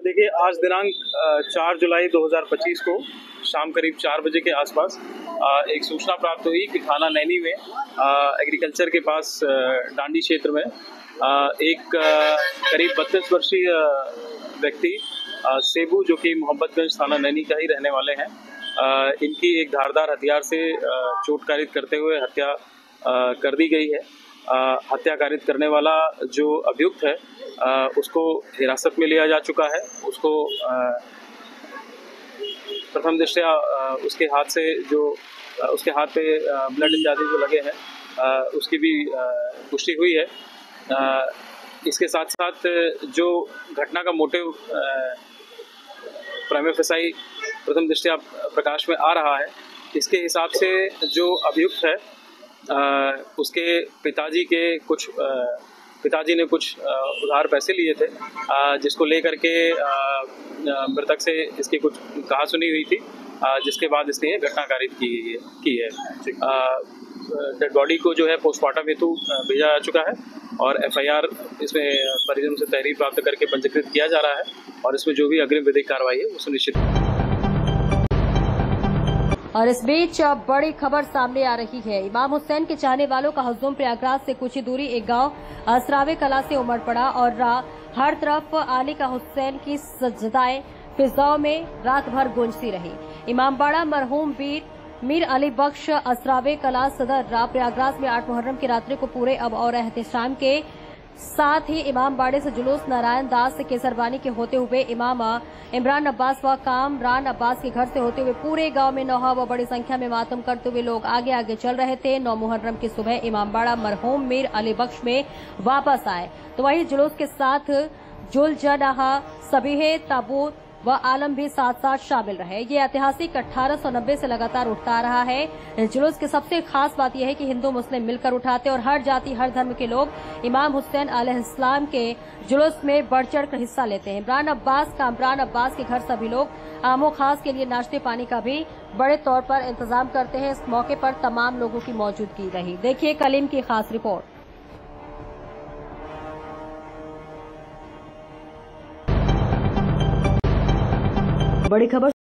देखिए, आज दिनांक 4 जुलाई 2025 को शाम करीब 4 बजे के आसपास एक सूचना प्राप्त हुई कि थाना नैनी में एग्रीकल्चर के पास डांडी क्षेत्र में एक करीब 32 वर्षीय व्यक्ति सेबू, जो कि मोहब्बतगंज थाना नैनी का ही रहने वाले हैं, इनकी एक धारदार हथियार से चोट कारित करते हुए हत्या कर दी गई है। हत्या कारित करने वाला जो अभियुक्त है उसको हिरासत में लिया जा चुका है। उसको प्रथम दृष्टया उसके हाथ पे ब्लड इत्यादि जो लगे हैं उसकी भी पुष्टि हुई है। इसके साथ साथ जो घटना का मोटिव प्राइमा फेसाई प्रथम दृष्टया प्रकाश में आ रहा है, इसके हिसाब से जो अभियुक्त है उसके पिताजी ने कुछ उधार पैसे लिए थे, जिसको लेकर के मृतक से इसकी कुछ कहासुनी हुई थी, जिसके बाद इसने ये घटना कारित की है। डेड बॉडी को जो है पोस्टमार्टम हेतु भेजा जा चुका है और एफआईआर इसमें परिजनों से तहरीर प्राप्त करके पंजीकृत किया जा रहा है और इसमें जो भी अग्रिम विधिक कार्रवाई है वो सुनिश्चित। और इस बीच बड़ी खबर सामने आ रही है। इमाम हुसैन के चाहने वालों का हुजूम प्रयागराज से कुछ ही दूरी एक गांव असरावे कला से उमड़ पड़ा और हर तरफ आने का हुसैन की सजदाएं फिजाओं में रात भर गूंजती रही। इमामबाड़ा मरहूम मीर अली बख्श असरावे कला सदर प्रयागराज में 8 मुहर्रम की रात्रि को पूरे अब और एहतशाम के साथ ही इमामबाड़े से जुलूस नारायण दास केसरवानी के होते हुए इमाम इमरान अब्बास व कामरान अब्बास के घर से होते हुए पूरे गांव में नौहा व बड़ी संख्या में मातम करते हुए लोग आगे आगे चल रहे थे। 9 मुहर्रम की सुबह इमामबाड़ा मरहूम मीर अली बख्श में वापस आए तो वहीं जुलूस के साथ जुलजनाहा सबीहे ताबूत व आलम भी साथ साथ शामिल रहे। ये ऐतिहासिक 1890 से लगातार उठता आ रहा है। जुलूस की सबसे खास बात यह है कि हिंदू मुस्लिम मिलकर उठाते और हर जाति हर धर्म के लोग इमाम हुसैन अलैहिस्सलाम के जुलूस में बढ़ चढ़ कर हिस्सा लेते हैं। इमरान अब्बास कामरान अब्बास के घर सभी लोग आमो खास के लिए नाश्ते पानी का भी बड़े तौर पर इंतजाम करते हैं। इस मौके पर तमाम लोगों की मौजूदगी रही। देखिए कलीम की खास रिपोर्ट। बड़ी खबर